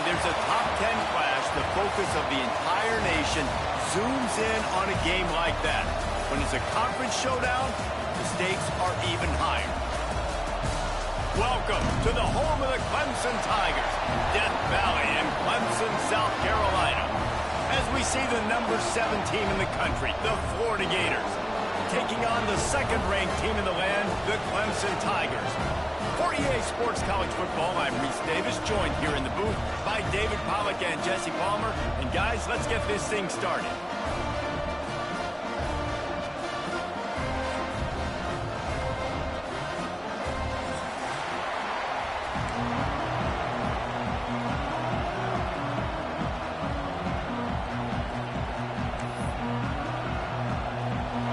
there's a top 10 clash, the focus of the entire nation zooms in on a game like that. When it's a conference showdown, the stakes are even higher. Welcome to the home of the Clemson Tigers, Death Valley in Clemson, South Carolina. As we see the number 7 team in the country, the Florida Gators, taking on the second-ranked team in the land, the Clemson Tigers. For EA Sports College Football, I'm Reese Davis, joined here in the booth by David Pollack and Jesse Palmer. And guys, let's get this thing started.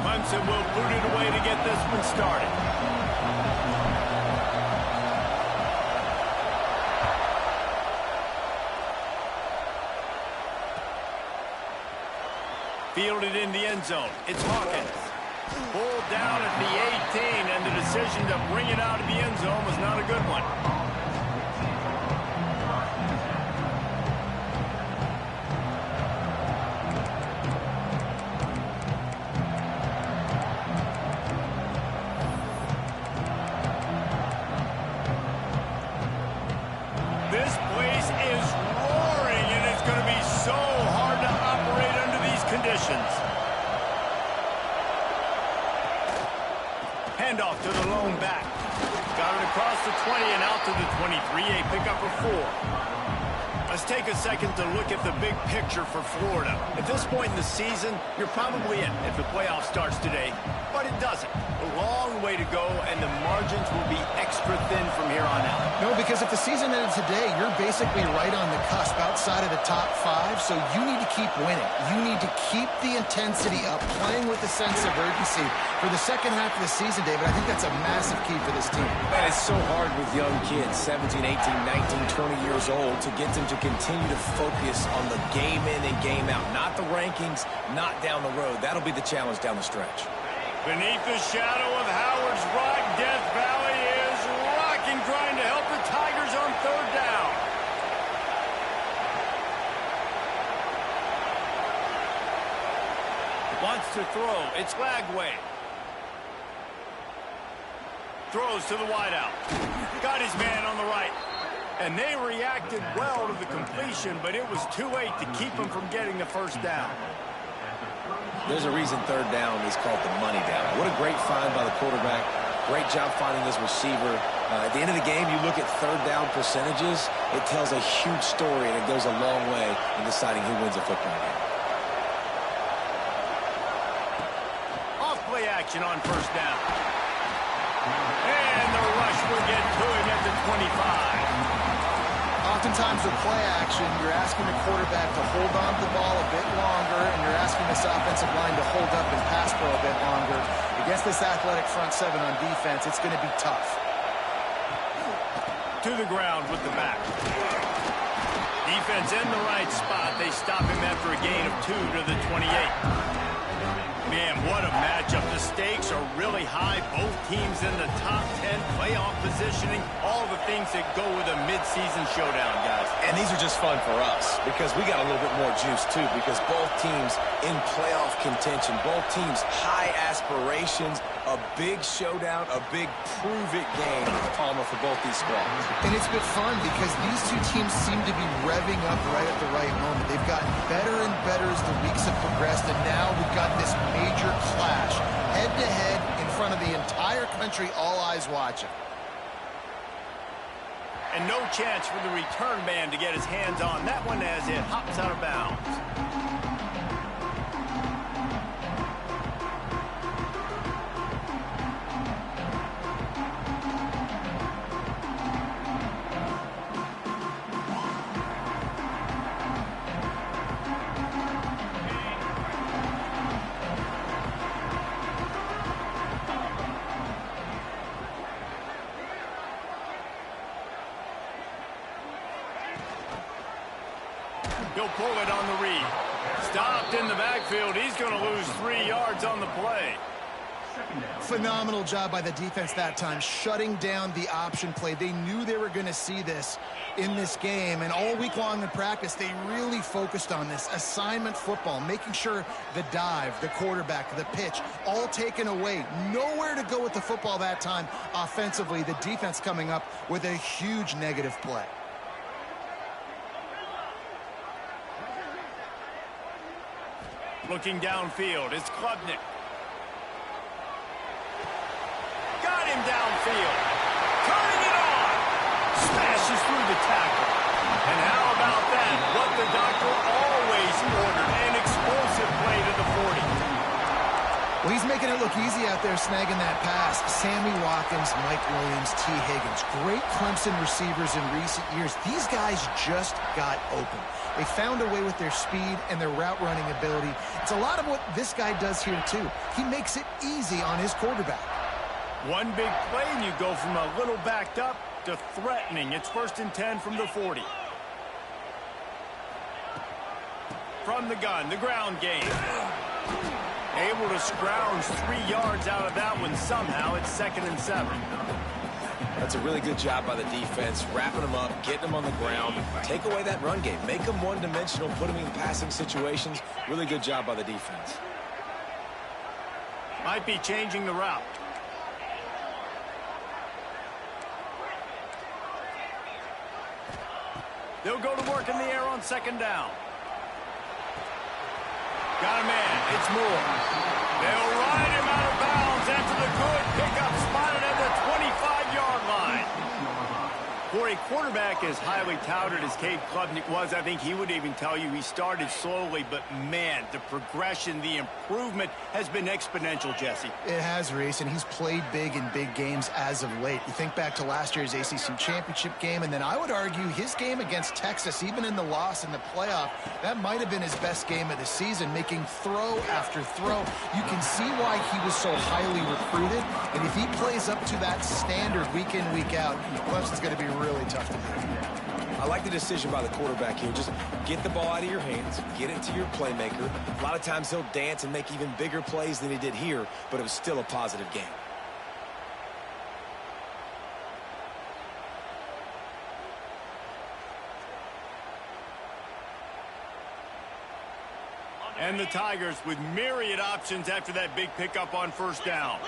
Clemson will boot it away to get this one started. Fielded in the end zone. It's Hawkins. Pulled down at the 18, and the decision to bring it out of the end zone was not a good one. This place is roaring, and it's going to be so hard to operate under these conditions. Handoff to the lone back. Got it across the 20 and out to the 23. A pickup for 4. Let's take a second to look at the big picture for Florida. At this point in the season, you're probably in if the playoff starts today, but it doesn't. A long way to go, and the margins will be extra thin from here on out. No, because if the season ended today, you're basically right on the cusp outside of the top 5, so you need to keep winning. You need to keep the intensity up, playing with a sense of urgency. For the second half of the season, David, I think that's a massive key for this team. Man, it's so hard with young kids, 17, 18, 19, 20 years old, to get them to continue to focus on the game in and game out. Not the rankings, not down the road. That'll be the challenge down the stretch. Beneath the shadow of Howard's Rock, Death Valley is rocking, trying to help the Tigers on third down. Wants to throw. It's Lagway. Throws to the wideout. Got his man on the right. And they reacted well to the completion, but it was too late to keep him from getting the first down. There's a reason third down is called the money down. What a great find by the quarterback. Great job finding his receiver. At the end of the game, you look at third down percentages. It tells a huge story, and it goes a long way in deciding who wins a football game. Off-play action on first down. And the rush will get to him at the 25. Oftentimes with play action, you're asking the quarterback to hold on to the ball a bit longer, and you're asking this offensive line to hold up and pass pro a bit longer. Against this athletic front 7 on defense, it's going to be tough. To the ground with the back. Defense in the right spot. They stop him after a gain of 2 to the 28. Man, what a matchup. The stakes are really high. Both teams in the top 10, playoff positioning, all the things that go with a midseason showdown, guys. And these are just fun for us because we got a little bit more juice, too, because both teams in playoff contention, both teams high aspirations, a big showdown, a big prove-it game, Palmer, for both these squads. And it's been fun because these two teams seem to be revving up right at the right moment. They've gotten better and better as the weeks have progressed, and now we've got this major clash, head-to-head in front of the entire country, all eyes watching. And no chance for the return man to get his hands on that one as it hops out of bounds. He'll pull it on the read. Stopped in the backfield. He's going to lose 3 yards on the play. Phenomenal job by the defense that time, shutting down the option play. They knew they were going to see this in this game, and all week long in practice, they really focused on this assignment football, making sure the dive, the quarterback, the pitch, all taken away. Nowhere to go with the football that time offensively. The defense coming up with a huge negative play. Looking downfield, it's Klubnik. Got him downfield. Turning it on. Smashes through the tackle. And how about that? What the doctor always ordered. An explosive play to the 40. Well, he's making it look easy out there snagging that pass. Sammy Watkins, Mike Williams, T. Higgins. Great Clemson receivers in recent years. These guys just got open. They found a way with their speed and their route running ability. It's a lot of what this guy does here, too. He makes it easy on his quarterback. One big play, and you go from a little backed up to threatening. It's 1st and 10 from the 40. From the gun, the ground game. Able to scrounge 3 yards out of that one somehow. It's 2nd and 7. That's a really good job by the defense, wrapping them up, getting them on the ground. Take away that run game. Make them one-dimensional, put them in passing situations. Really good job by the defense. Might be changing the route. They'll go to work in the air on 2nd down. Got a man. It's Moore. They'll ride him out of bounds after the good pickup spotted at the 25-yard line. For a quarterback as highly touted as Cade Klubnik was, I think he would even tell you he started slowly, but man, the progression, the improvement has been exponential, Jesse. It has, Reese, and he's played big in big games as of late. You think back to last year's ACC championship game, and then I would argue his game against Texas, even in the loss in the playoff, that might have been his best game of the season, making throw after throw. You can see why he was so highly recruited, and if he plays up to that standard week in, week out, Clemson's going to be really tough to beat. I like the decision by the quarterback here. Just get the ball out of your hands, get it to your playmaker. A lot of times he'll dance and make even bigger plays than he did here, but it was still a positive game. And the Tigers with myriad options after that big pickup on 1st down.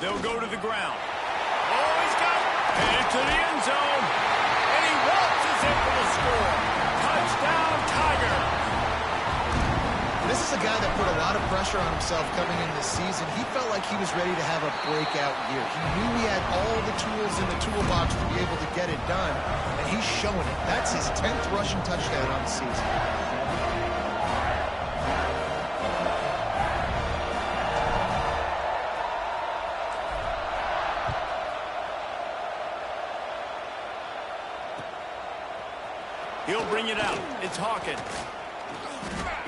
They'll go to the ground. Oh, he's got it. Headed to the end zone. And he waltzes in for the score. Touchdown, Tiger. This is a guy that put a lot of pressure on himself coming into this season. He felt like he was ready to have a breakout year. He knew he had all the tools in the toolbox to be able to get it done, and he's showing it. That's his 10th rushing touchdown on the season. He'll bring it out. It's Hawkins.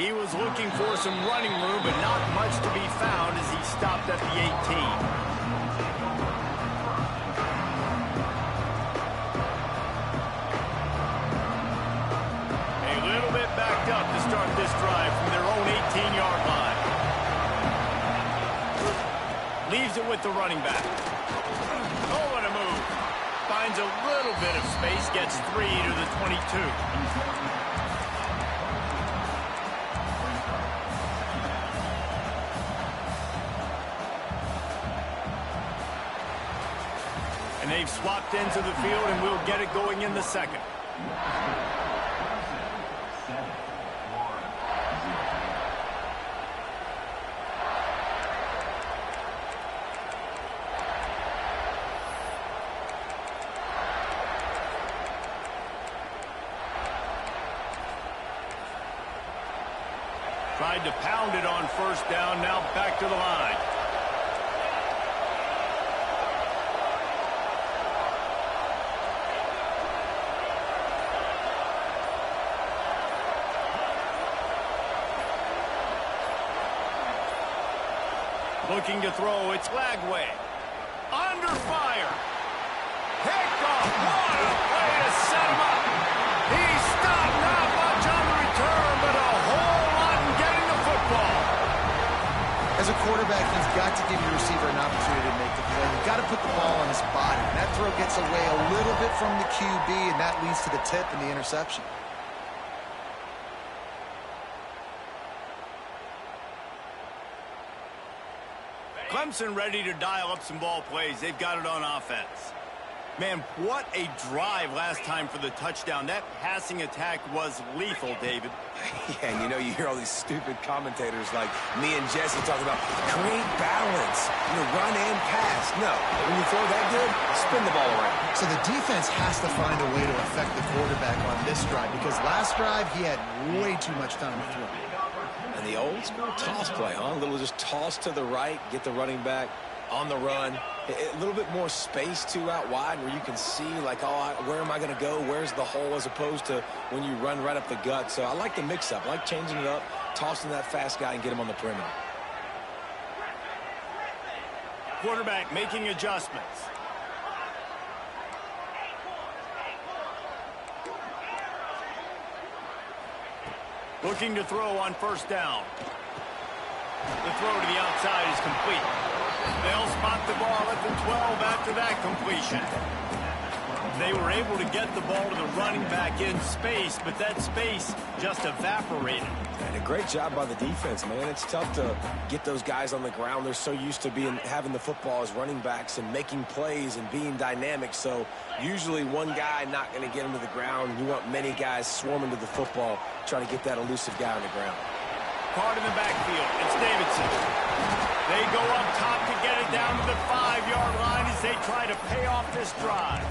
He was looking for some running room, but not much to be found as he stopped at the 18. A little bit backed up to start this drive from their own 18-yard line. Leaves it with the running back. Oh, what a move. Finds a little bit of space, gets 3 to the 22. And they've swapped into the field, and we'll get it going in the 2nd. Tried to pound it on 1st down, now back to the line. Looking to throw, it's Lagway. Under fire. Picked off. What a way to set him up. He stopped. Not much on the return, but a whole lot in getting the football. As a quarterback, you've got to give your receiver an opportunity to make the play. You've got to put the ball on his body. And that throw gets away a little bit from the QB, and that leads to the tip and the interception. Clemson ready to dial up some ball plays. They've got it on offense. Man, what a drive last time for the touchdown. That passing attack was lethal, David. Yeah, and you hear all these stupid commentators like me and Jesse talking about create balance, run and pass. No, when you throw that good, spin the ball around. So the defense has to find a way to affect the quarterback on this drive because last drive he had way too much time to throw. And the old school toss play, huh? A little just toss to the right, get the running back on the run. A little bit more space, too, out wide where you can see, like, where am I going to go? Where's the hole as opposed to when you run right up the gut. So I like the mix-up. I like changing it up, tossing that fast guy and get him on the perimeter. Quarterback making adjustments. Looking to throw on first down. The throw to the outside is complete. They'll spot the ball at the 12 after that completion. They were able to get the ball to the running back in space, but that space just evaporated. And a great job by the defense, man. It's tough to get those guys on the ground. They're so used to having the football as running backs and making plays and being dynamic. So usually one guy not going to get him to the ground. You want many guys swarming to the football, trying to get that elusive guy on the ground. Card in the backfield. It's Davidson. They go up top to get it down to the 5-yard line as they try to pay off this drive.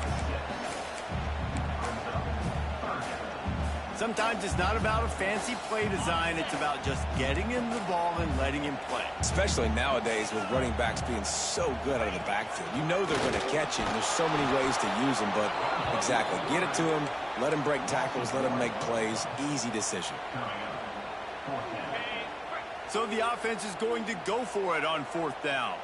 Sometimes it's not about a fancy play design. It's about just getting him the ball and letting him play. Especially nowadays with running backs being so good out of the backfield. You know they're going to catch it, and there's so many ways to use them, but exactly. Get it to him, let him break tackles, let him make plays. Easy decision. So the offense is going to go for it on fourth down.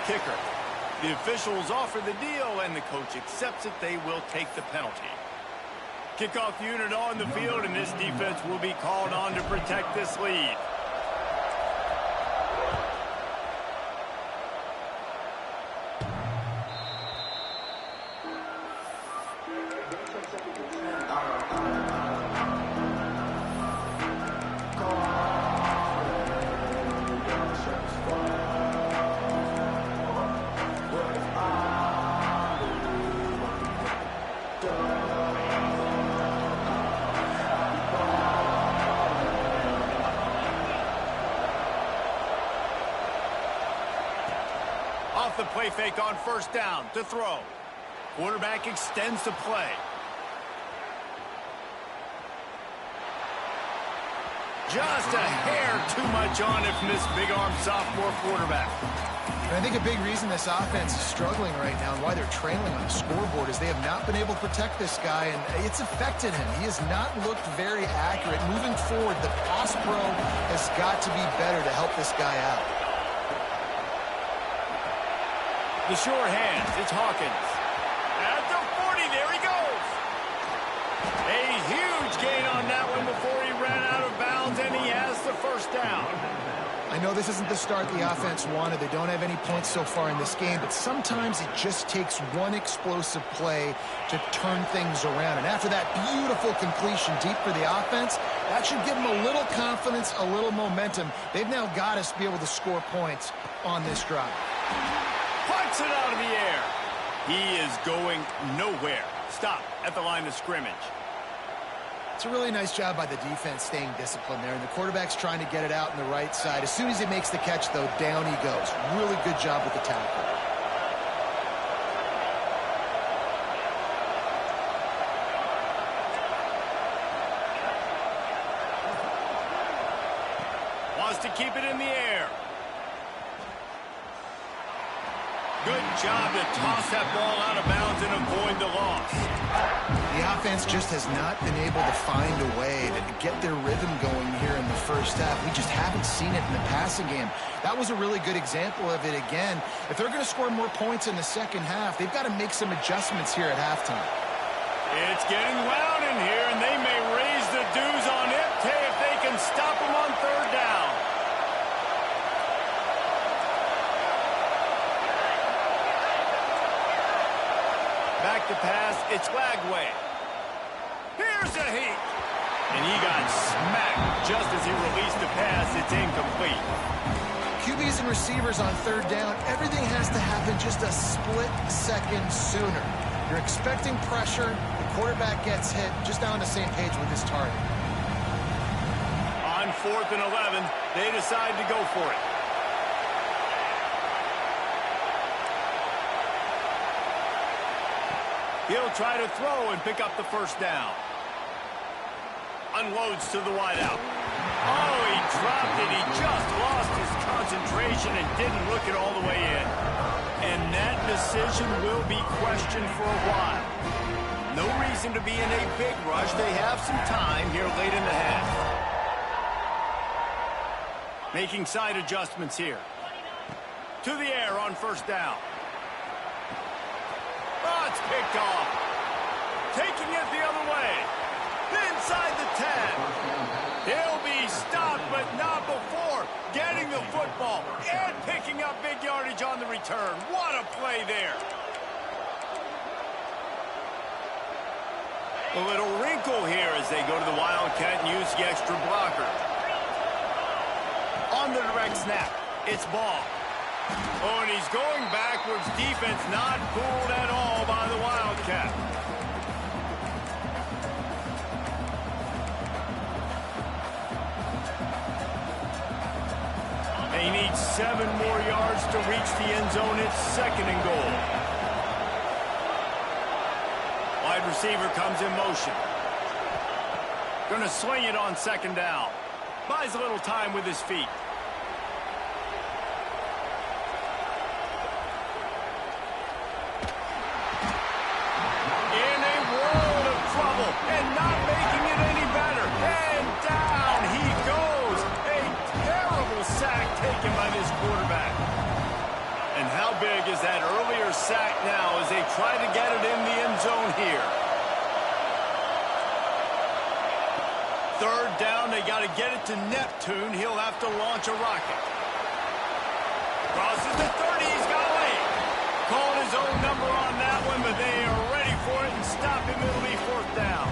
Kicker. The officials offer the deal, and the coach accepts it. They will take the penalty. Kickoff unit on the field, and this defense will be called on to protect this lead. Off the play fake on first down to throw. Quarterback extends the play. Just a hair too much on it from this big-arm sophomore quarterback. And I think a big reason this offense is struggling right now and why they're trailing on the scoreboard is they have not been able to protect this guy, and it's affected him. He has not looked very accurate. Moving forward, the pass pro has got to be better to help this guy out. The sure hands, it's Hawkins. At the 40, there he goes. A huge gain on that one before he ran out of bounds, and he has the first down. I know this isn't the start the offense wanted. They don't have any points so far in this game, but sometimes it just takes one explosive play to turn things around. And after that beautiful completion deep for the offense, that should give them a little confidence, a little momentum. They've now got to be able to score points on this drive. Punts it out of the air. He is going nowhere. Stop at the line of scrimmage. It's a really nice job by the defense staying disciplined there, and the quarterback's trying to get it out on the right side. As soon as he makes the catch, though, down he goes. Really good job with the tackle. Wants to keep it in the air. Good job to toss that ball out of bounds and avoid the loss. The offense just has not been able to find a way to get their rhythm going here in the first half. We just haven't seen it in the passing game. That was a really good example of it again. If they're going to score more points in the second half, they've got to make some adjustments here at halftime. It's getting loud in here, and they may raise the dues on Ipte if they can stop them on third down. Back to pass, it's Lagway. Here's a heat. And he got smacked just as he released the pass. It's incomplete. QBs and receivers on third down, everything has to happen just a split second sooner. You're expecting pressure, the quarterback gets hit, just now on the same page with his target. On 4th and 11, they decide to go for it. He'll try to throw and pick up the first down. Unloads to the wideout. Oh, he dropped it. He just lost his concentration and didn't look it all the way in. And that decision will be questioned for a while. No reason to be in a big rush. They have some time here late in the half. Making side adjustments here. To the air on first down. Oh, it's picked off. Taking it the other way. Inside the 10. He'll be stopped, but not before getting the football and picking up big yardage on the return. What a play there. A little wrinkle here as they go to the Wildcat and use the extra blocker. On the direct snap, it's ball. Oh, and he's going backwards. Defense not fooled at all by the Wildcat. They need 7 more yards to reach the end zone. It's 2nd and goal. Wide receiver comes in motion. Going to swing it on 2nd down. Buys a little time with his feet. And not making it any better. And down he goes. A terrible sack taken by this quarterback. And how big is that earlier sack now as they try to get it in the end zone here? 3rd down, they got to get it to Neptune. He'll have to launch a rocket. Crosses the 30, he's got late. Called his own number on that one, but they are ready for it and stop him. It'll be 4th down.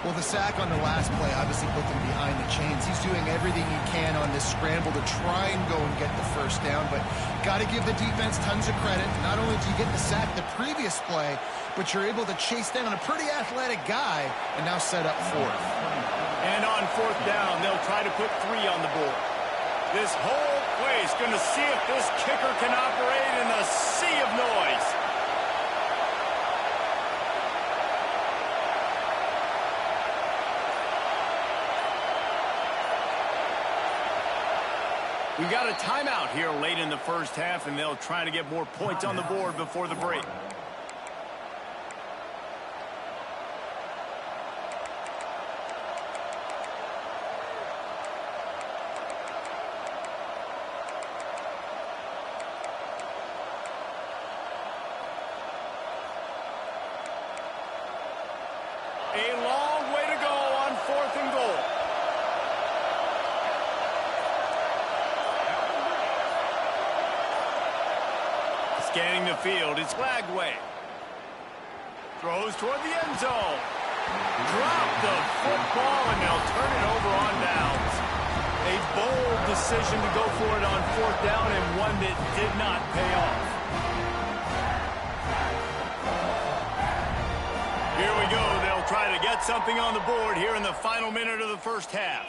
Well, the sack on the last play obviously put them behind the chains. He's doing everything he can on this scramble to try and go and get the first down, but got to give the defense tons of credit. Not only do you get the sack the previous play, but you're able to chase down a pretty athletic guy and now set up 4th. And on 4th down, they'll try to put 3 on the board. This whole place going to see if this kicker can operate in a sea of noise. We got a timeout here late in the first half, and they'll try to get more points on the board before the break. A long way to go on 4th and goal. Scanning the field, it's Lagway. Throws toward the end zone. Drop the football, and they'll turn it over on downs. A bold decision to go for it on 4th down, and one that did not pay off. try to get something on the board here in the final minute of the first half.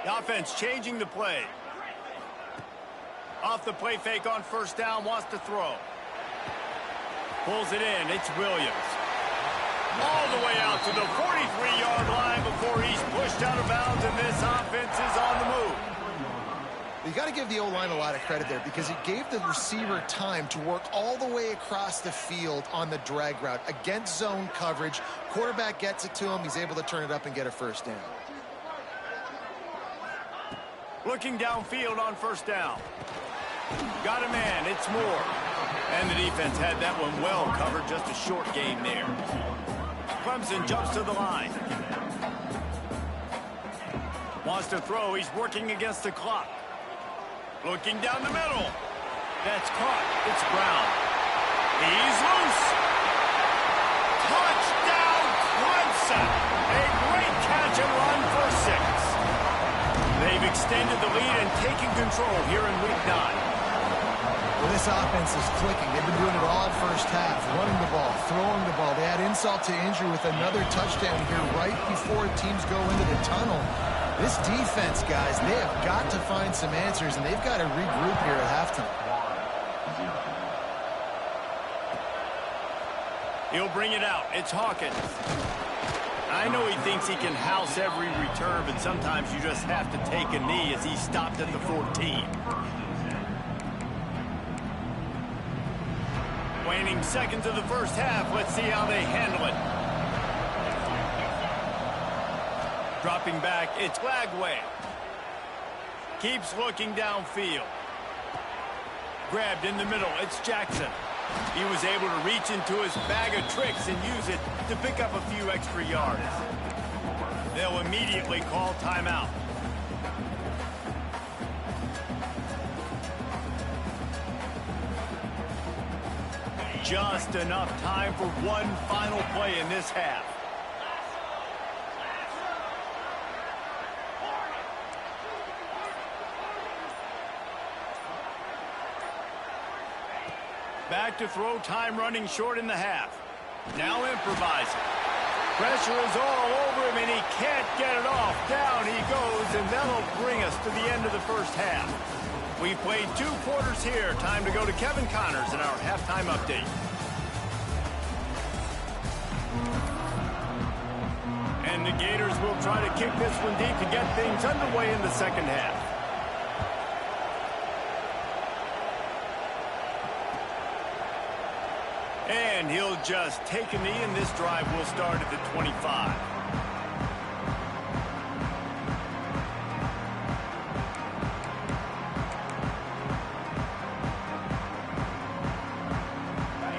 The offense changing the play. Off the play fake on first down, wants to throw. Pulls it in, it's Williams. All the way out to the 43-yard line before he's pushed out of bounds, and this offense is on the move. You got to give the O-line a lot of credit there because it gave the receiver time to work all the way across the field on the drag route against zone coverage. Quarterback gets it to him. He's able to turn it up and get a first down. Looking downfield on first down. Got a man, it's Moore. And the defense had that one well covered, just a short gain there. Clemson jumps to the line. Wants to throw, he's working against the clock. Looking down the middle. That's caught, it's Brown. He's loose. Touchdown, Clemson. A great catch and run for 6. They've extended the lead and taken control here in Week 9. Well, this offense is clicking. They've been doing it all first half, running the ball, throwing the ball. They add insult to injury with another touchdown here right before teams go into the tunnel. This defense, guys, they have got to find some answers, and they've got to regroup here at halftime. He'll bring it out. It's Hawkins. I know he thinks he can house every return, but sometimes you just have to take a knee as he stopped at the 14. Waning seconds of the first half. Let's see how they handle it. Dropping back, it's Lagway. Keeps looking downfield. Grabbed in the middle, it's Jackson. He was able to reach into his bag of tricks and use it to pick up a few extra yards. They'll immediately call timeout. Just enough time for one final play in this half. Back to throw, time running short in the half. Now improvising. Pressure is all over him, and he can't get it off. Down he goes, and that'll bring us to the end of the first half. We played 2 quarters here. Time to go to Kevin Connors in our halftime update. And the Gators will try to kick this one deep to get things underway in the second half. And he'll just take a knee, and this drive will start at the 25.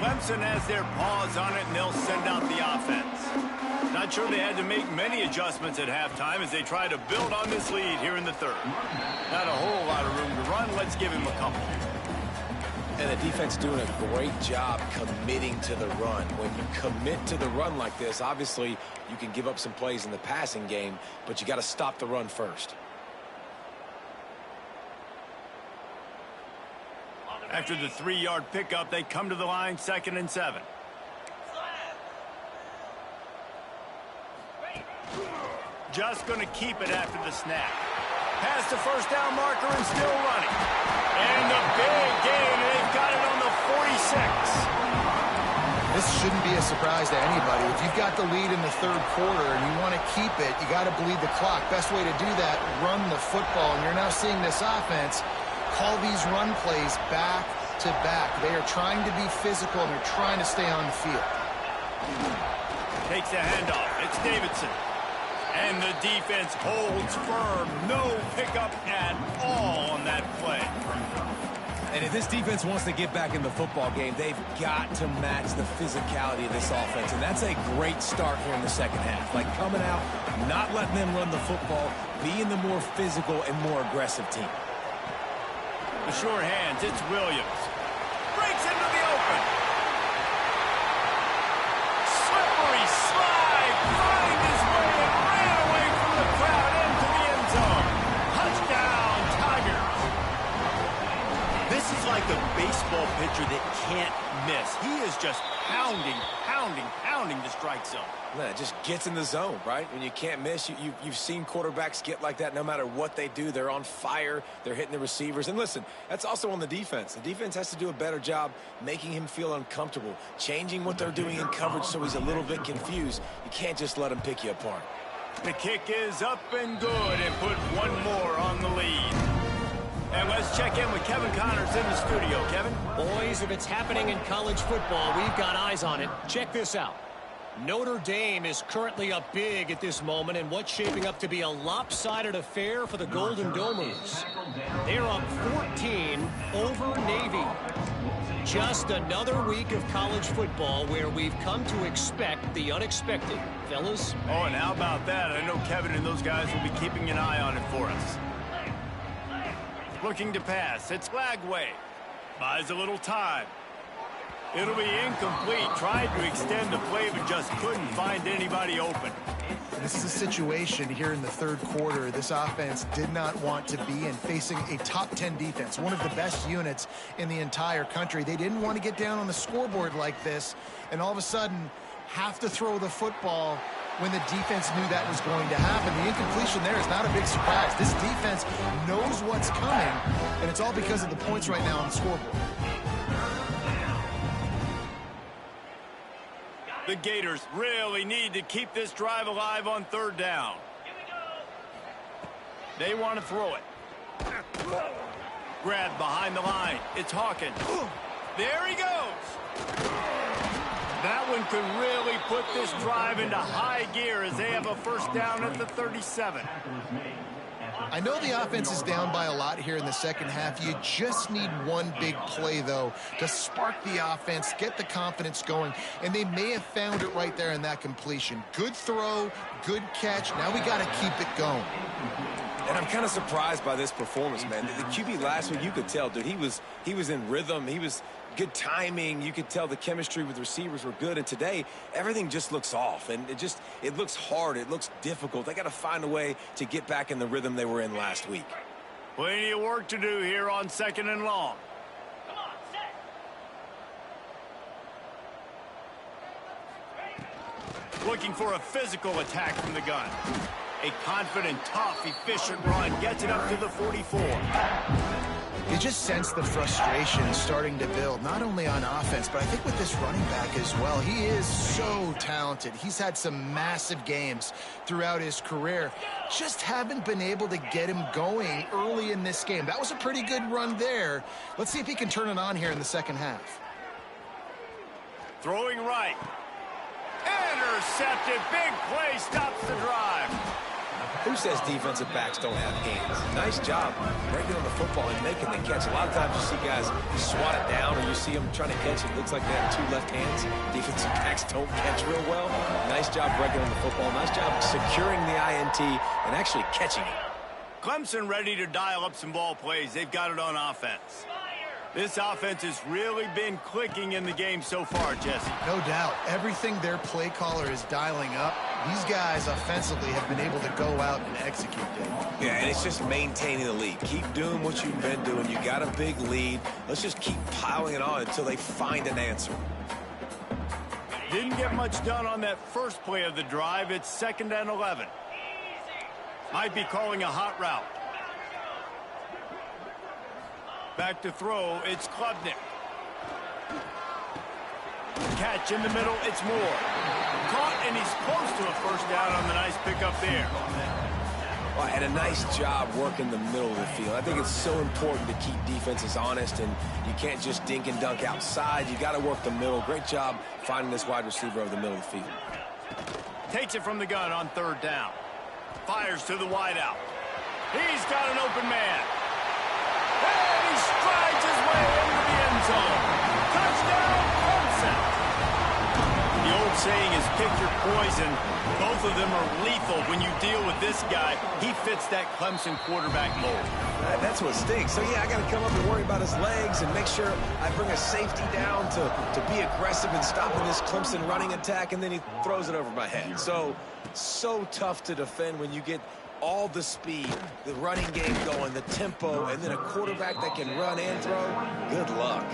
Clemson has their paws on it, and they'll send out the offense. Not sure they had to make many adjustments at halftime as they try to build on this lead here in the third. Not a whole lot of room to run. Let's give him a couple. And the defense doing a great job committing to the run. When you commit to the run like this, obviously you can give up some plays in the passing game, but you got to stop the run first. After the 3-yard pickup, they come to the line, 2nd and 7. Just going to keep it after the snap. Past the first down marker and still running. And the big gain, they've got it on the 46. This shouldn't be a surprise to anybody. If you've got the lead in the third quarter and you want to keep it, you got to bleed the clock. Best way to do that, run the football. And you're now seeing this offense call these run plays back to back. They are trying to be physical, and they're trying to stay on the field. Takes the handoff. It's Davidson. And the defense holds firm. No pickup at all on that play. And if this defense wants to get back in the football game, they've got to match the physicality of this offense. And that's a great start here in the second half. Like coming out, not letting them run the football, being the more physical and more aggressive team. The short hands, it's Williams. Breaks into the open. Slippery slide. Find his way and ran away from the crowd into the end zone. Touchdown, Tigers. This is like a baseball pitcher that can't miss. He is just pounding the strike zone. Man, it just gets in the zone, right? When you can't miss, you've seen quarterbacks get like that no matter what they do. They're on fire. They're hitting the receivers. And listen, that's also on the defense. The defense has to do a better job making him feel uncomfortable, changing what they're doing in coverage so he's a little bit confused. You can't just let him pick you apart. The kick is up and good and put one more on the lead. And let's check in with Kevin Connors in the studio. Kevin? Boys, if it's happening in college football, we've got eyes on it. Check this out. Notre Dame is currently up big at this moment in what's shaping up to be a lopsided affair for the Golden Domers. They're up 14 over Navy. Just another week of college football where we've come to expect the unexpected. Fellas? Oh, and how about that? I know Kevin and those guys will be keeping an eye on it for us. Looking to pass. It's Lagway. Buys a little time. It'll be incomplete. Tried to extend the play, but just couldn't find anybody open. This is a situation here in the third quarter this offense did not want to be in, facing a top 10 defense, one of the best units in the entire country. They didn't want to get down on the scoreboard like this, and all of a sudden have to throw the football when the defense knew that was going to happen. The incompletion there is not a big surprise. This defense knows what's coming, and it's all because of the points right now on the scoreboard. The Gators really need to keep this drive alive on third down. They want to throw it. Grabbed behind the line. It's Hawkins. There he goes. That one could really put this drive into high gear as they have a first down at the 37. I know the offense is down by a lot here in the second half. You just need one big play, though, to spark the offense, get the confidence going, and they may have found it right there in that completion. Good throw, good catch. Now we got to keep it going. And I'm kind of surprised by this performance, man. The QB last week, you could tell, dude, he was in rhythm. He was good timing. You could tell the chemistry with receivers were good. And today, everything just looks off. And it looks hard. It looks difficult. They got to find a way to get back in the rhythm they were in last week. Plenty of work to do here on second and long. Looking for a physical attack from the gun. A confident, tough, efficient run gets it up to the 44. You just sense the frustration starting to build, not only on offense, but I think with this running back as well. He is so talented. He's had some massive games throughout his career. Just haven't been able to get him going early in this game. That was a pretty good run there. Let's see if he can turn it on here in the second half. Throwing right. Intercepted. Big play stops the drive. Who says defensive backs don't have hands? Nice job breaking on the football and making the catch. A lot of times you see guys swat it down or you see them trying to catch it. Looks like they have two left hands. Defensive backs don't catch real well. Nice job breaking on the football. Nice job securing the INT and actually catching it. Clemson ready to dial up some ball plays. They've got it on offense. This offense has really been clicking in the game so far, Jesse. No doubt. Everything their play caller is dialing up, these guys offensively have been able to go out and execute it. Yeah, and it's just maintaining the lead. Keep doing what you've been doing. You got a big lead. Let's just keep piling it on until they find an answer. Didn't get much done on that first play of the drive. It's 2nd and 11. Might be calling a hot route. Back to throw, it's Klubnik. Catch in the middle, it's Moore. Caught, and he's close to a first down on the nice pickup there. Well, and a nice job working the middle of the field. I think it's so important to keep defenses honest, and you can't just dink and dunk outside. You got to work the middle. Great job finding this wide receiver over the middle of the field. Takes it from the gun on 3rd down. Fires to the wideout. He's got an open man. And he strides his way into the end zone. Touchdown, Clemson. The old saying is pick your poison. Both of them are lethal when you deal with this guy. He fits that Clemson quarterback mold. That's what stinks. So, yeah, I got to come up and worry about his legs and make sure I bring a safety down to be aggressive in stopping this Clemson running attack, and then he throws it over my head. So tough to defend when you get all the speed, the running game going, the tempo, and then a quarterback that can run and throw, good luck.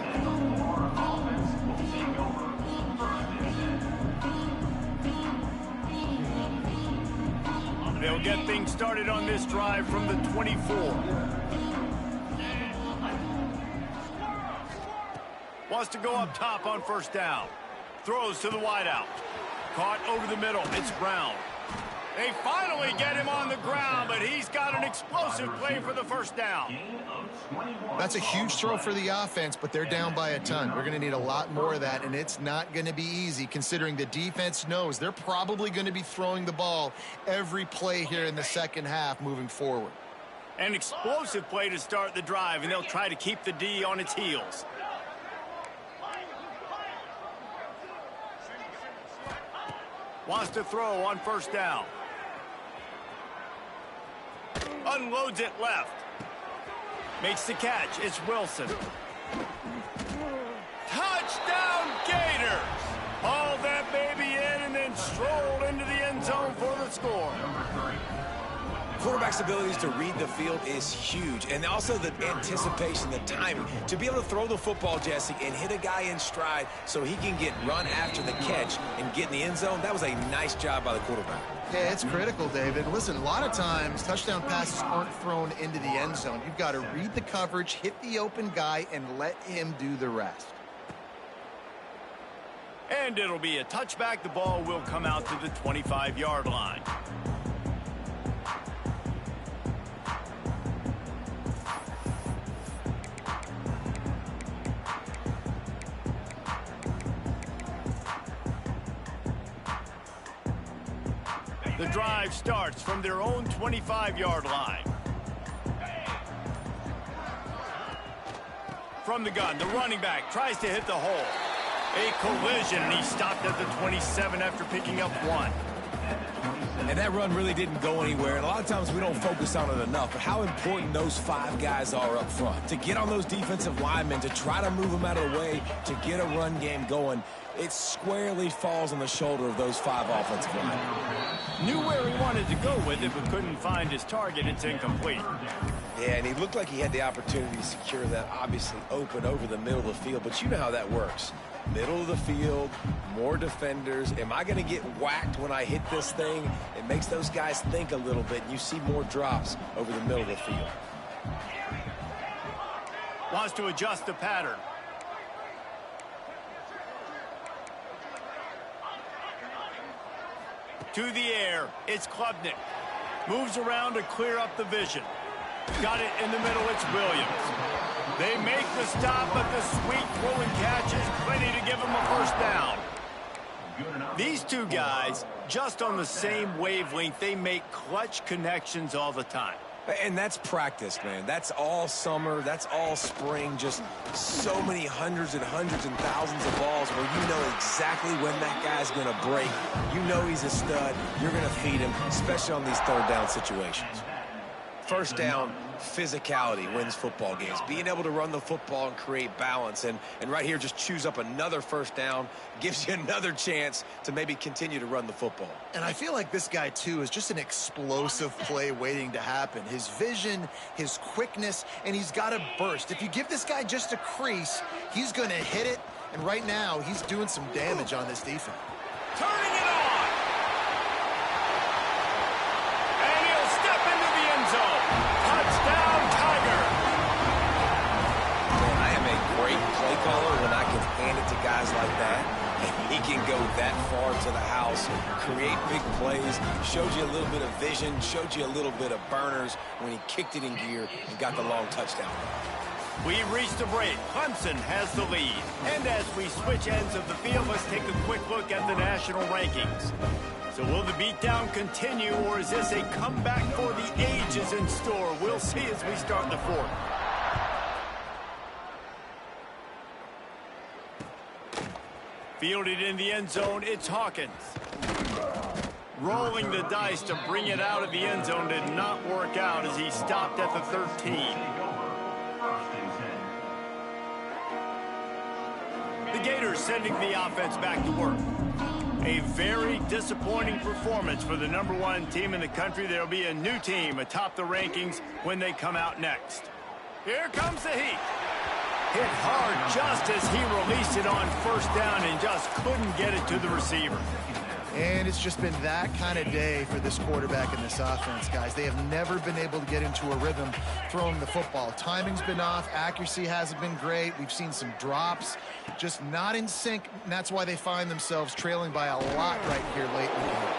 They'll get things started on this drive from the 24. Wants to go up top on first down. Throws to the wideout. Caught over the middle. It's Brown. They finally get him on the ground, but he's got an explosive play for the first down. That's a huge throw for the offense, but they're down by a ton. We're going to need a lot more of that, and it's not going to be easy considering the defense knows they're probably going to be throwing the ball every play here in the second half moving forward. An explosive play to start the drive, and they'll try to keep the D on its heels. Wants to throw on first down. Unloads it left. Makes the catch. It's Wilson. Touchdown Gators! Hauled that baby in and then strolled into the end zone for the score. Quarterback's abilities to read the field is huge, and also the anticipation, the timing. To be able to throw the football, Jesse, and hit a guy in stride so he can get run after the catch and get in the end zone, that was a nice job by the quarterback. Yeah, it's critical, David. Listen, a lot of times touchdown passes aren't thrown into the end zone. You've got to read the coverage, hit the open guy, and let him do the rest. And it'll be a touchback. The ball will come out to the 25-yard line. The drive starts from their own 25-yard line. From the gun, the running back tries to hit the hole. A collision, and he stopped at the 27 after picking up 1. And that run really didn't go anywhere, and a lot of times we don't focus on it enough, but how important those 5 guys are up front. To get on those defensive linemen, to try to move them out of the way, to get a run game going, it squarely falls on the shoulder of those 5 offensive linemen. Knew where he wanted to go with it, but couldn't find his target. It's incomplete. Yeah, and he looked like he had the opportunity to secure that, obviously open over the middle of the field, but you know how that works. Middle of the field, more defenders. Am I going to get whacked when I hit this thing? It makes those guys think a little bit, and you see more drops over the middle of the field. Wants to adjust the pattern. To the air, it's Klubnik. Moves around to clear up the vision. Got it in the middle, it's Williams. They make the stop, but the sweet throw and catch is plenty to give them a first down. These two guys, just on the same wavelength, they make clutch connections all the time. And that's practice, man. That's all summer. That's all spring. Just so many hundreds and thousands of balls where you know exactly when that guy's going to break. You know he's a stud. You're going to feed him, especially on these third down situations. First down, physicality wins football games. Being able to run the football and create balance. And right here, just choose up another first down. Gives you another chance to maybe continue to run the football. And I feel like this guy, too, is just an explosive play waiting to happen. His vision, his quickness, and he's got a burst. If you give this guy just a crease, he's going to hit it. And right now, he's doing some damage on this defense. Turning it on! And he'll step into the end zone. Touchdown, Tiger! Man, I am a great play caller when I can hand it to guys like that. And he can go that far to the house, create big plays, showed you a little bit of vision, showed you a little bit of burners when he kicked it in gear and got the long touchdown. We've reached a break. Clemson has the lead. And as we switch ends of the field, let's take a quick look at the national rankings. So will the beatdown continue, or is this a comeback for the ages in store? We'll see as we start the fourth. Fielded in the end zone, it's Hawkins. Rolling the dice to bring it out of the end zone did not work out as he stopped at the 13. The Gators sending the offense back to work. A very disappointing performance for the #1 team in the country. There will be a new team atop the rankings when they come out next. Here comes the heat. Hit hard just as he released it on first down and just couldn't get it to the receiver. And it's just been that kind of day for this quarterback and this offense, guys. They have never been able to get into a rhythm throwing the football. Timing's been off. Accuracy hasn't been great. We've seen some drops, just not in sync, and that's why they find themselves trailing by a lot right here late in the game.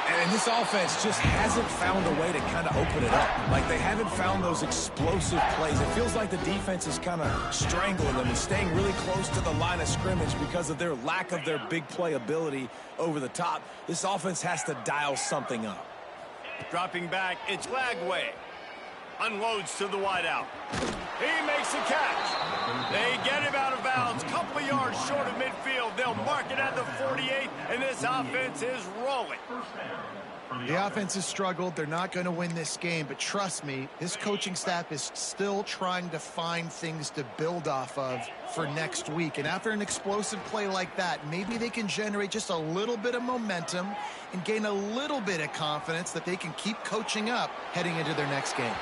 And this offense just hasn't found a way to kind of open it up. Like, they haven't found those explosive plays. It feels like the defense is kind of strangling them and staying really close to the line of scrimmage because of their lack of their big play ability over the top. This offense has to dial something up. Dropping back, it's Lagway. Unloads to the wideout. He makes the catch. They get him out of bounds. Couple of yards short of midfield. They'll mark it at the 48, and this offense is rolling. The offense has struggled. They're not going to win this game, but trust me, this coaching staff is still trying to find things to build off of for next week. And after an explosive play like that, maybe they can generate just a little bit of momentum and gain a little bit of confidence that they can keep coaching up heading into their next game.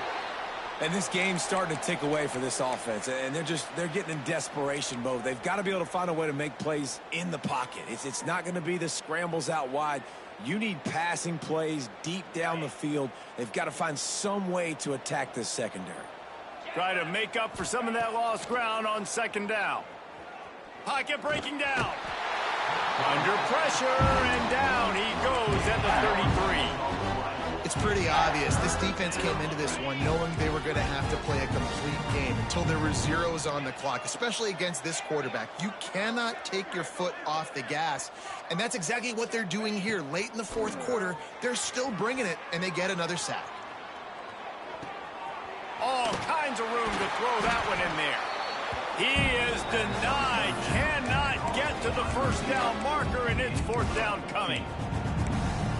And this game's starting to tick away for this offense, and they're getting in desperation mode. They've got to be able to find a way to make plays in the pocket. It's not going to be the scrambles out wide. You need passing plays deep down the field. They've got to find some way to attack this secondary. Try to make up for some of that lost ground on second down. Pocket breaking down. Under pressure, and down he goes at the 33. It's pretty obvious. This defense came into this one knowing they were going to have to play a complete game until there were zeros on the clock, especially against this quarterback. You cannot take your foot off the gas, and that's exactly what they're doing here. Late in the fourth quarter, they're still bringing it, and they get another sack. All kinds of room to throw that one in there. He is denied, cannot get to the first down marker, and it's fourth down coming.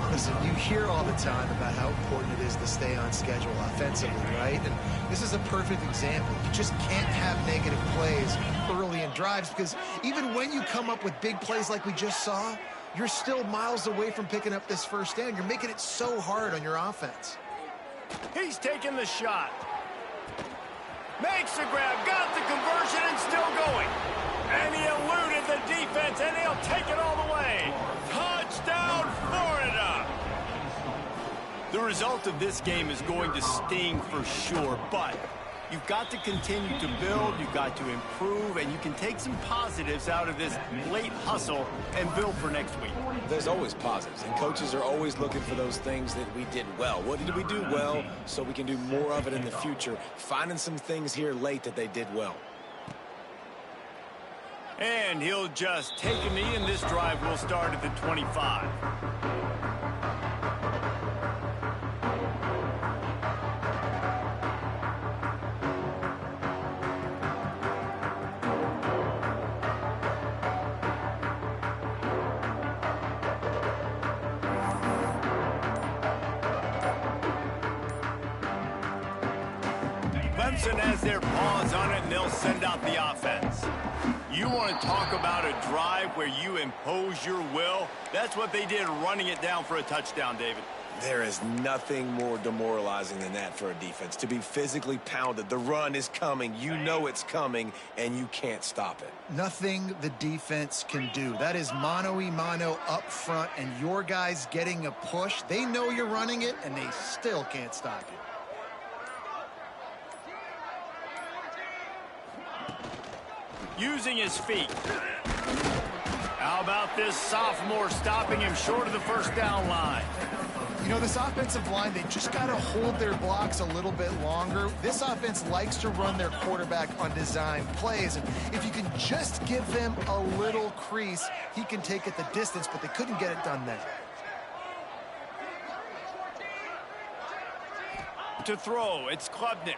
Listen, you hear all the time about how important it is to stay on schedule offensively, right? And this is a perfect example. You just can't have negative plays early in drives because even when you come up with big plays like we just saw, you're still miles away from picking up this first down. You're making it so hard on your offense. He's taking the shot. Makes the grab, got the conversion, and still going. And he eluded the defense, and he'll take it all the way. Touchdown, Florida! The result of this game is going to sting for sure, but you've got to continue to build, you've got to improve, and you can take some positives out of this late hustle and build for next week. There's always positives, and coaches are always looking for those things that we did well. What did we do well so we can do more of it in the future? Finding some things here late that they did well. And he'll just take a knee, and this drive will start at the 25. Clemson has their paws on it, and they'll send out the offense. You want to talk about a drive where you impose your will? That's what they did, running it down for a touchdown, David. There is nothing more demoralizing than that for a defense, to be physically pounded. The run is coming. You know it's coming, and you can't stop it. Nothing the defense can do. That is mano-a-mano up front, and your guys getting a push. They know you're running it, and they still can't stop you. Using his feet. How about this sophomore stopping him short of the first down line? You know, this offensive line, they just got to hold their blocks a little bit longer. This offense likes to run their quarterback on design plays. And if you can just give them a little crease, he can take it the distance, but they couldn't get it done there. To throw, it's Klubnik.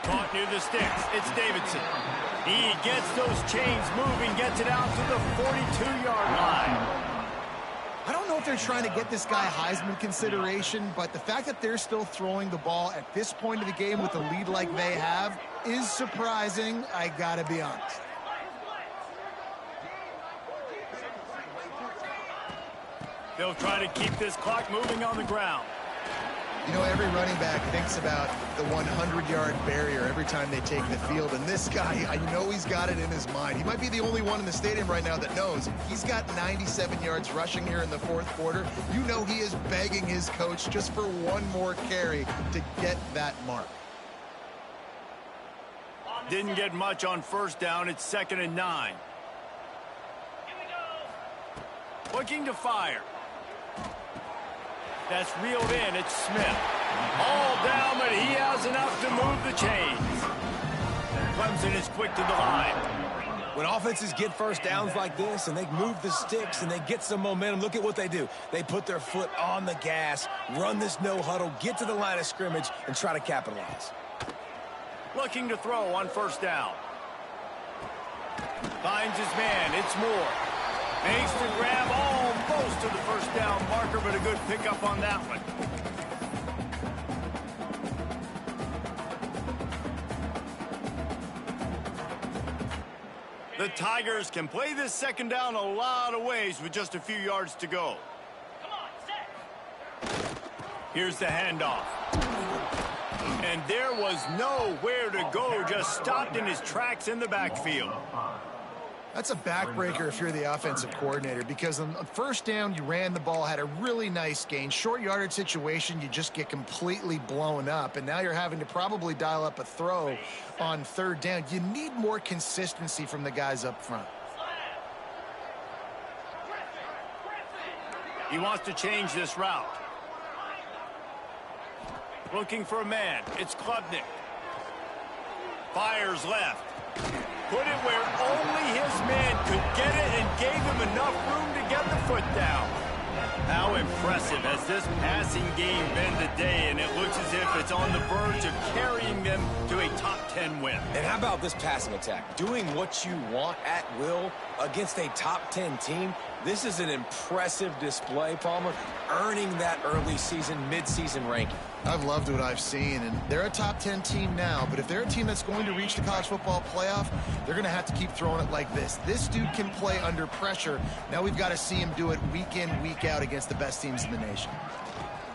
Caught near the sticks. It's Davidson. He gets those chains moving, gets it out to the 42-yard line. I don't know if they're trying to get this guy Heisman consideration, but the fact that they're still throwing the ball at this point of the game with a lead like they have is surprising, I gotta be honest. They'll try to keep this clock moving on the ground. You know, every running back thinks about the 100-yard barrier every time they take the field. And this guy, I know he's got it in his mind. He might be the only one in the stadium right now that knows. He's got 97 yards rushing here in the fourth quarter. You know he is begging his coach just for one more carry to get that mark. Didn't get much on first down. It's 2nd and 9. Looking to fire. That's reeled in. It's Smith. All down, but he has enough to move the chains. Clemson is quick to the line. When offenses get first downs like this and they move the sticks and they get some momentum, look at what they do. They put their foot on the gas, run this no huddle, get to the line of scrimmage, and try to capitalize. Looking to throw on first down. Finds his man. It's Moore. Makes the grab almost to the first down marker, but a good pickup on that one. The Tigers can play this second down a lot of ways with just a few yards to go. Here's the handoff. And there was nowhere to go, just stopped in his tracks in the backfield. That's a backbreaker if you're the offensive coordinator, because on first down, you ran the ball, had a really nice gain. Short yardage situation, you just get completely blown up, and now you're having to probably dial up a throw on third down. You need more consistency from the guys up front. He wants to change this route. Looking for a man. It's Klubnik. Fires left. Put it where only his man could get it and gave him enough room to get the foot down. How impressive has this passing game been today, and it looks as if it's on the verge of carrying them to a top 10 win. And how about this passing attack? Doing what you want at will against a top 10 team. This is an impressive display, Palmer, earning that early season, mid-season ranking. I've loved what I've seen, and they're a top 10 team now, but if they're a team that's going to reach the college football playoff, they're going to have to keep throwing it like this. This dude can play under pressure. Now we've got to see him do it week in, week out against the best teams in the nation.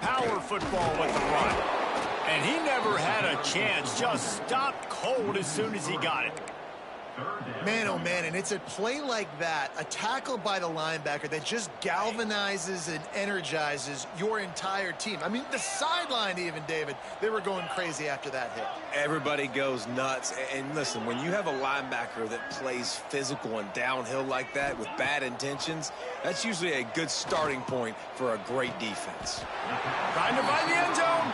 Power football with the run. And he never had a chance, just stopped cold as soon as he got it. Man, oh man, and it's a play like that, a tackle by the linebacker that just galvanizes and energizes your entire team. I mean, the sideline even, David, they were going crazy after that hit. Everybody goes nuts. And listen, when you have a linebacker that plays physical and downhill like that with bad intentions, that's usually a good starting point for a great defense. Trying to find the end zone.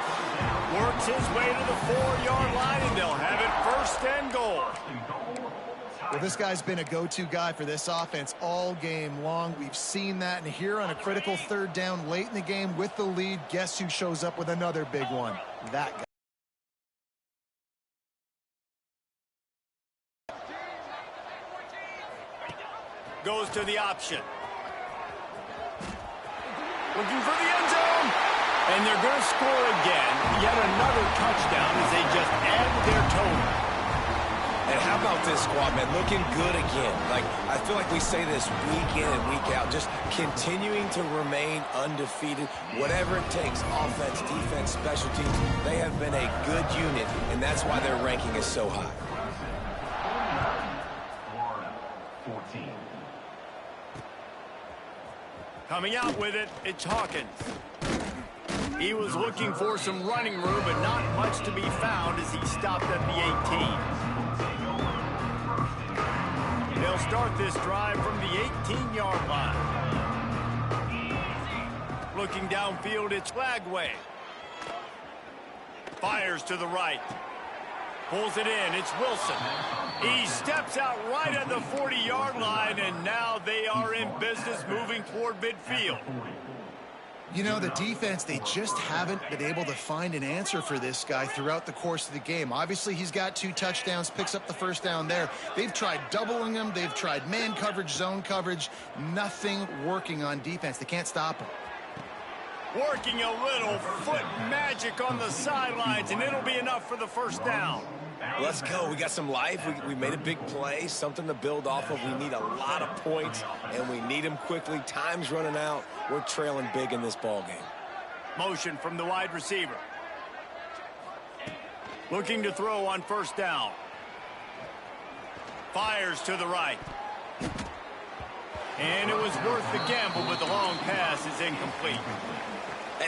Works his way to the 4-yard line, and they'll have it 1st and goal. Well, this guy's been a go-to guy for this offense all game long. We've seen that, and here on a critical third down late in the game with the lead, guess who shows up with another big one? That guy. Goes to the option. Looking for the end zone. And they're going to score again. Yet another touchdown as they just add their total. And how about this squad, man? Looking good again. Like, I feel like we say this week in and week out, just continuing to remain undefeated. Whatever it takes, offense, defense, special teams, they have been a good unit, and that's why their ranking is so high. Coming out with it, it's Hawkins. He was looking for some running room, but not much to be found as he stopped at the 18. They'll start this drive from the 18-yard line. Looking downfield, it's Lagway. Fires to the right. Pulls it in, it's Wilson. He steps out right at the 40-yard line, and now they are in business moving toward midfield. You know, the defense, they just haven't been able to find an answer for this guy throughout the course of the game. Obviously, he's got 2 touchdowns, picks up the first down there. They've tried doubling him. They've tried man coverage, zone coverage. Nothing working on defense. They can't stop him. Working a little foot magic on the sidelines, and it'll be enough for the first down. Let's go. We got some life. We made a big play, something to build off of. We need a lot of points, and we need them quickly. Time's running out. We're trailing big in this ball game. Motion from the wide receiver. Looking to throw on first down. Fires to the right. And it was worth the gamble, but the long pass is incomplete.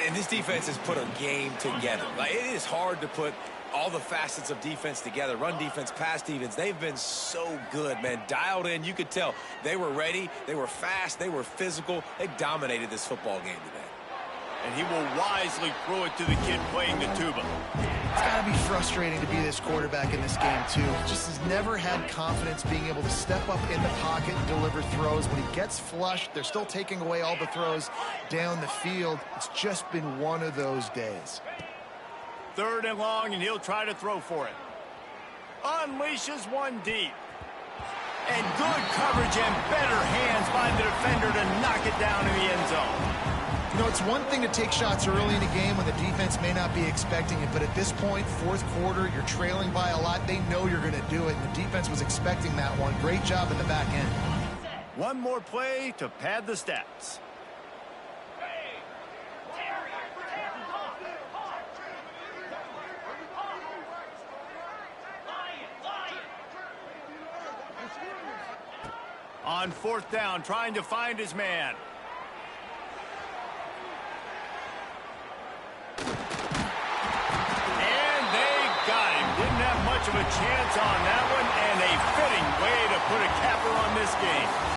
And this defense has put a game together. Like, it is hard to put all the facets of defense together. Run defense, pass defense. They've been so good, man. Dialed in. You could tell they were ready. They were fast. They were physical. They dominated this football game today. And he will wisely throw it to the kid playing the tuba. It's got to be frustrating to be this quarterback in this game, too. Just has never had confidence being able to step up in the pocket and deliver throws. When he gets flushed, they're still taking away all the throws down the field. It's just been one of those days. 3rd and long, and he'll try to throw for it. Unleashes one deep. And good coverage and better hands by the defender to knock it down in the end zone. You know, it's one thing to take shots early in a game when the defense may not be expecting it, but at this point, 4th quarter, you're trailing by a lot. They know you're going to do it, and the defense was expecting that one. Great job in the back end. One more play to pad the stats. On 4th down, trying to find his man. Much of a chance on that one, and a fitting way to put a capper on this game.